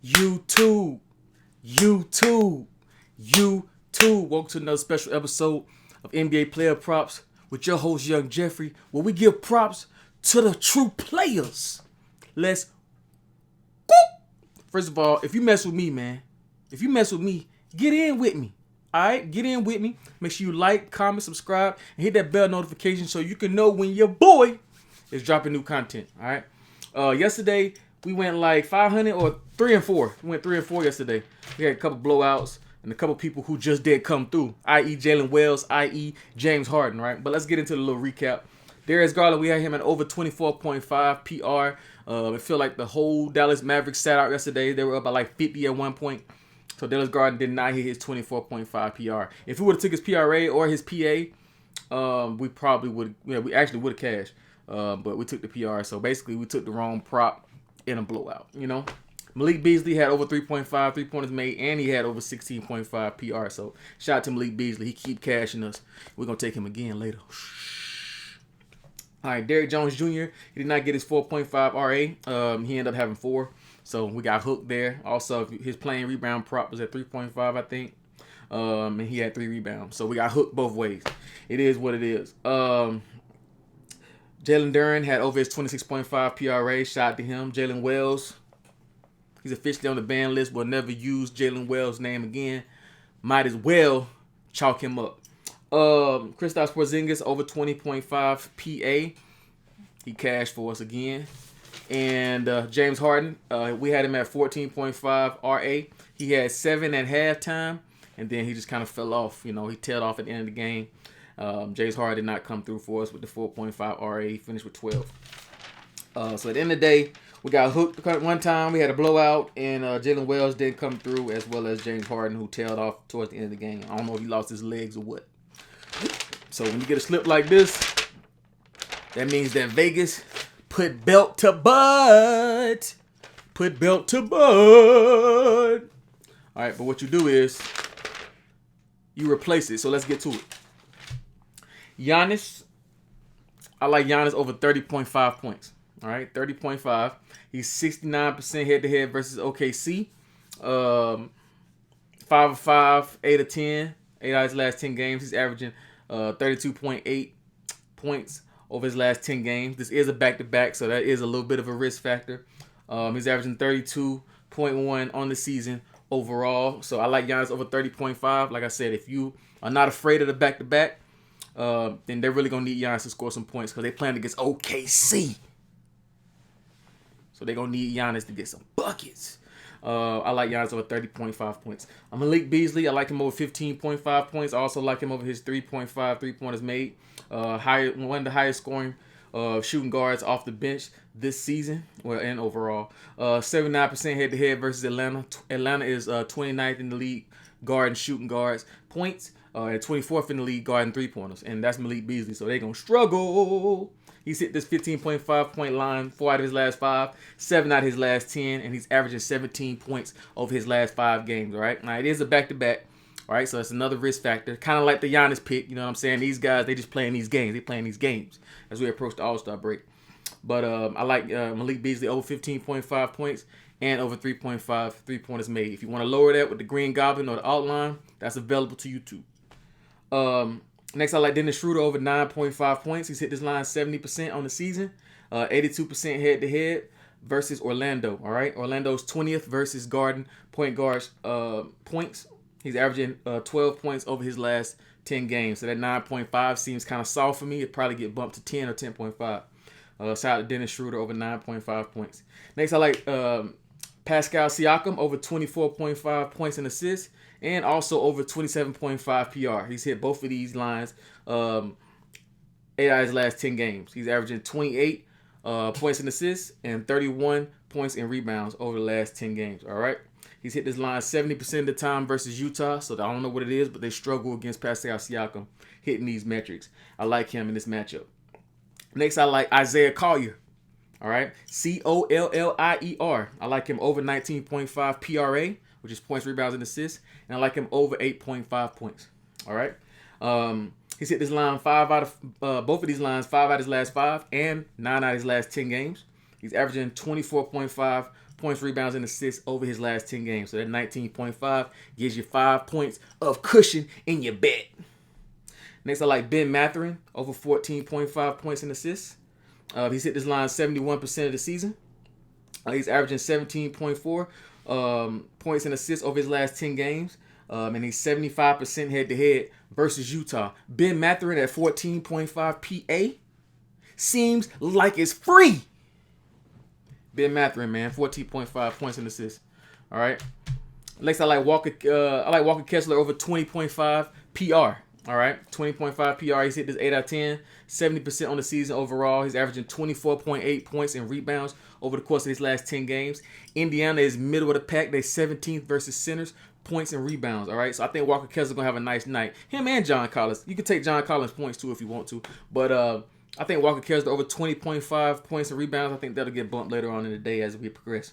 YouTube, YouTube, YouTube. Welcome to another special episode of NBA Player Props with your host, Young Jeffrey, where we give props to the true players. Let's go. First of all, if you mess with me, man, get in with me. All right, get in with me. Make sure you like, comment, subscribe, and hit that bell notification so you can know when your boy is dropping new content. All right. Yesterday we went like 500 or 3 and 4. We went 3 and 4 yesterday. We had a couple blowouts and a couple people who just did come through, i.e. Jalen Wells, i.e. James Harden. Right. But let's get into the little recap. Darius Garland, we had him at over 24.5 PR. It felt like the whole Dallas Mavericks sat out yesterday. They were up by like 50 at one point. So Darius Garland did not hit his 24.5 PR. If we would have took his PRA or his PA, we probably would. Yeah, we actually would have cashed. But we took the PR. So basically, we took the wrong prop in a blowout. You know, Malik Beasley had over 3.5 3-pointers made, and he had over 16.5 PR. So shout out to Malik Beasley. He keep cashing us. We're gonna take him again later. All right, Derrick Jones Jr. He did not get his 4.5 RA. He ended up having 4. So we got hooked there. Also, his playing rebound prop was at 3.5, I think. And he had 3 rebounds. So we got hooked both ways. It is what it is. Jalen Duren had over his 26.5 PRA. Shout out to him. Jalen Wells, he's officially on the ban list. We'll never use Jalen Wells' name again. Might as well chalk him up. Kristaps Porzingis over 20.5 PA. He cashed for us again. And James Harden, we had him at 14.5 RA. He had 7 at halftime, and then he just kind of fell off. You know, he tailed off at the end of the game. James Harden did not come through for us with the 4.5 RA. He finished with 12. So at the end of the day, we got hooked one time. We had a blowout, and Jalen Wells didn't come through, as well as James Harden, who tailed off towards the end of the game. I don't know if he lost his legs or what. So when you get a slip like this, that means that Vegas put belt to butt. Put belt to butt. All right, but what you do is you replace it. So let's get to it. Giannis, I like Giannis over 30.5 points. All right, 30.5. He's 69% head-to-head versus OKC. 5 of 5, 8 of 10. 8 out of his last 10 games. He's averaging 32.8 points over his last 10 games. This is a back-to-back, so that is a little bit of a risk factor. He's averaging 32.1 on the season overall. So I like Giannis over 30.5. Like I said, if you are not afraid of the back-to-back, then they're really going to need Giannis to score some points because they're playing against OKC. So they're going to need Giannis to get some buckets. I like Giannis over 30.5 points. Malik Beasley, I like him over 15.5 points. I also like him over his 3.5 3-pointers made. One of the highest scoring shooting guards off the bench this season, and overall. 79% head-to-head versus Atlanta. Atlanta is 29th in the league guarding shooting guards points, and 24th in the league guarding 3-pointers. And that's Malik Beasley, so they're going to struggle. He's hit this 15.5 point line 4 out of his last 5, 7 out of his last 10, and he's averaging 17 points over his last 5 games. All right, now it is a back-to-back. All right, so that's another risk factor, kind of like the Giannis pick. You know what I'm saying? These guys, they just playing these games. They playing these games as we approach the All-Star break. But I like Malik Beasley over 15.5 points and over 3.5 3-pointers made. If you want to lower that with the Green Goblin or the outline, that's available to you too. Next, I like Dennis Schroeder over 9.5 points. He's hit this line 70% on the season, 82% head-to-head versus Orlando. All right, Orlando's 20th versus Garden point guards points. He's averaging 12 points over his last 10 games. So that 9.5 seems kind of soft for me. It'd probably get bumped to 10 or 10.5. Shout out to Dennis Schroeder over 9.5 points. Next, I like Pascal Siakam over 24.5 points and assists, and also over 27.5 PR. He's hit both of these lines 8 out of his last 10 games. He's averaging 28 points and assists and 31 points and rebounds over the last 10 games. All right. He's hit this line 70% of the time versus Utah, so I don't know what it is, but they struggle against Pascal Siakam hitting these metrics. I like him in this matchup. Next, I like Isaiah Collier. All right, Collier. I like him over 19.5 PRA, which is points, rebounds, and assists, and I like him over 8.5 points. All right. He's hit this line both of these lines 5 out of his last 5 and 9 out of his last 10 games. He's averaging 24.5 points, rebounds, and assists over his last 10 games. So that 19.5 gives you 5 points of cushion in your bet. Next, I like Ben Mathurin, over 14.5 points and assists. He's hit this line 71% of the season. He's averaging 17.4 points and assists over his last 10 games. And he's 75% head-to-head versus Utah. Ben Mathurin at 14.5 PA seems like it's free. Ben Mathurin, man, 14.5 points and assists. All right. Next, I like Walker Kessler over 20.5 PR. All right, 20.5 PR. He's hit this 8 out of 10, 70% on the season overall. He's averaging 24.8 points and rebounds over the course of his last 10 games. Indiana is middle of the pack. They're 17th versus centers, points and rebounds. All right, so I think Walker Kessler's going to have a nice night. Him and John Collins. You can take John Collins' points too if you want to. But I think Walker Kessler over 20.5 points and rebounds. I think that'll get bumped later on in the day as we progress.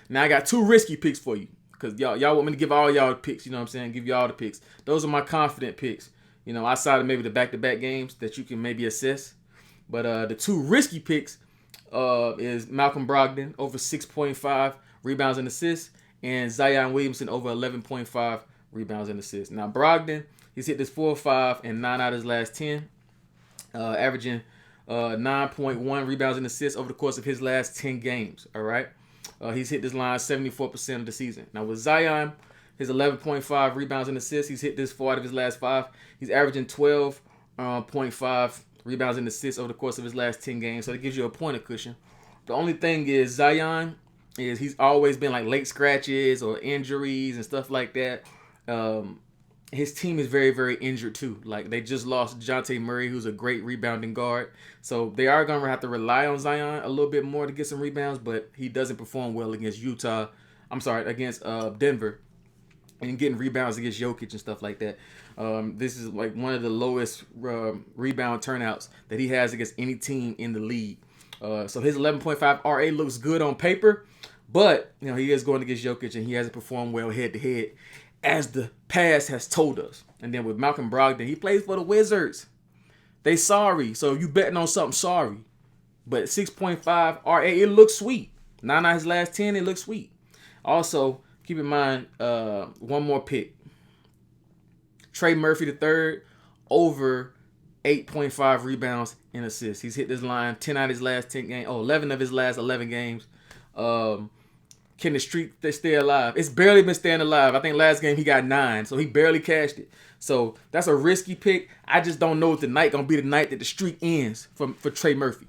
Now, I got 2 risky picks for you because y'all want me to give all y'all the picks. You know what I'm saying? Give y'all the picks. Those are my confident picks. You know, outside of maybe the back-to-back games that you can maybe assess. But the 2 risky picks is Malcolm Brogdon over 6.5 rebounds and assists and Zion Williamson over 11.5 rebounds and assists. Now, Brogdon, he's hit this 4-5 and 9 out of his last 10, averaging 9.1 rebounds and assists over the course of his last 10 games. All right. He's hit this line 74% of the season. Now, with Zion, his 11.5 rebounds and assists. He's hit this 4 out of his last 5. He's averaging 12.5 rebounds and assists over the course of his last 10 games. So it gives you a point of cushion. The only thing is Zion is he's always been like late scratches or injuries and stuff like that. His team is very, very injured too. Like they just lost DeJounte Murray, who's a great rebounding guard. So they are going to have to rely on Zion a little bit more to get some rebounds, but he doesn't perform well against against Denver. And getting rebounds against Jokic and stuff like that. This is like one of the lowest rebound turnouts that he has against any team in the league. So his 11.5 RA looks good on paper, but you know he is going against Jokic and he hasn't performed well head to head, as the past has told us. And then with Malcolm Brogdon, he plays for the Wizards. They sorry, so you betting on something sorry. But 6.5 RA, it looks sweet. 9 out of his last 10, it looks sweet. Also, keep in mind, one more pick. Trey Murphy III over 8.5 rebounds and assists. He's hit this line 10 out of his last 10 games. 11 of his last 11 games. Can the streak stay alive? It's barely been staying alive. I think last game he got 9, so he barely cashed it. So that's a risky pick. I just don't know if the night going to be the night that the streak ends for Trey Murphy.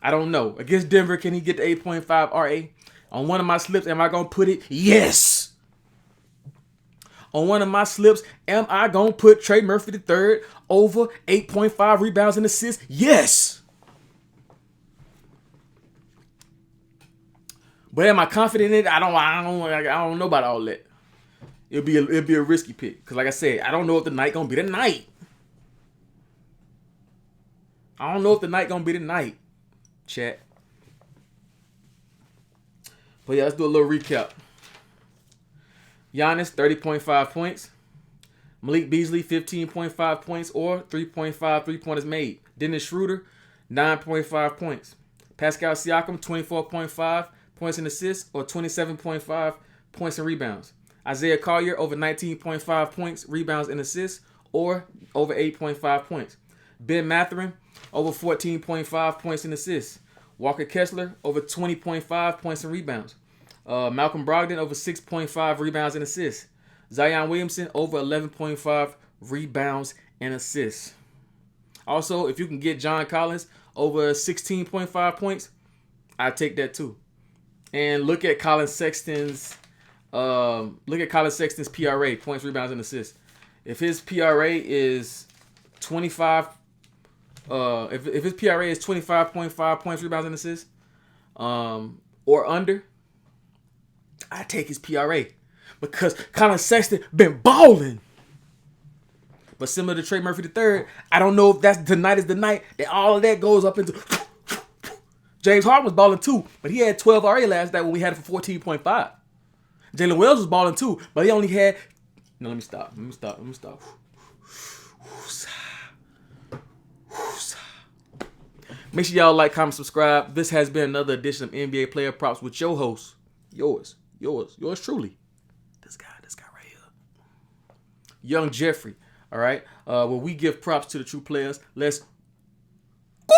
I don't know. Against Denver, can he get the 8.5 RA? On one of my slips, am I going to put it? Yes. On one of my slips, am I going to put Trey Murphy III over 8.5 rebounds and assists? Yes. But am I confident in it? I don't know about all that. It'll be a risky pick. Because like I said, I don't know if the night going to be the night. I don't know if the night going to be the night. Chat. But yeah, let's do a little recap. Giannis, 30.5 points. Malik Beasley, 15.5 points or 3.5 3-pointers made. Dennis Schroeder, 9.5 points. Pascal Siakam, 24.5 points and assists or 27.5 points and rebounds. Isaiah Collier, over 19.5 points, rebounds, and assists or over 8.5 points. Ben Mathurin, over 14.5 points and assists. Walker Kessler, over 20.5 points and rebounds. Malcolm Brogdon, over 6.5 rebounds and assists. Zion Williamson, over 11.5 rebounds and assists. Also, if you can get John Collins over 16.5 points, I take that too. And look at Colin Sexton's PRA, points, rebounds, and assists. If his PRA is 25. If his PRA is 25.5 points, rebounds, and assists, or under, I take his PRA because Colin Sexton been balling. But similar to Trey Murphy III, I don't know if that's tonight is the night that all of that goes up into. James Harden was balling too, but he had 12 RA last night when we had it for 14.5. Jalen Wells was balling too, but he only had. No, let me stop. Make sure y'all like, comment, subscribe. This has been another edition of NBA Player Props with your host, Yours truly. This guy right here. Young Jeffrey. All right. Well, we give props to the true players. Let's go.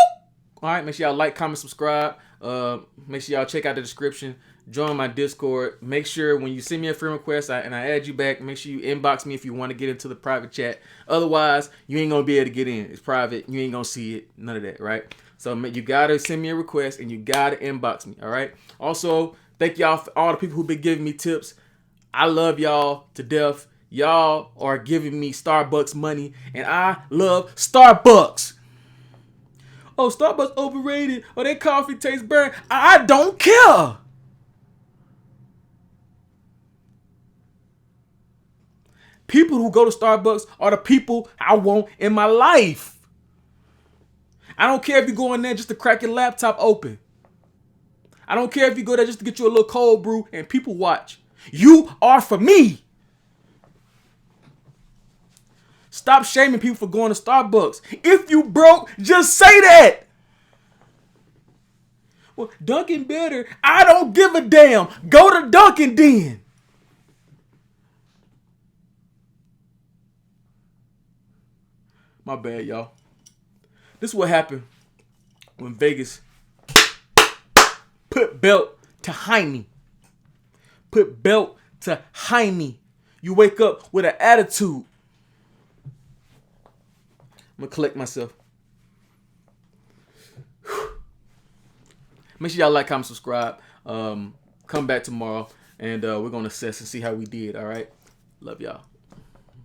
All right. Make sure y'all like, comment, subscribe. Make sure y'all check out the description. Join my Discord. Make sure when you send me a friend request and I add you back, make sure you inbox me if you want to get into the private chat. Otherwise, you ain't going to be able to get in. It's private. You ain't going to see it. None of that, right? So you got to send me a request and you got to inbox me, all right? Also, thank y'all for all the people who've been giving me tips. I love y'all to death. Y'all are giving me Starbucks money, and I love Starbucks. Oh, Starbucks overrated. Oh, their coffee tastes burnt. I don't care. People who go to Starbucks are the people I want in my life. I don't care if you go in there just to crack your laptop open. I don't care if you go there just to get you a little cold brew and people watch. You are for me. Stop shaming people for going to Starbucks. If you broke, just say that. Well, Dunkin' better. I don't give a damn. Go to Dunkin' then. My bad, y'all. This is what happened when Vegas put belt to Jaime. Put belt to Jaime. You wake up with an attitude. I'm going to collect myself. Make sure y'all like, comment, subscribe. Come back tomorrow, and we're going to assess and see how we did, all right? Love y'all.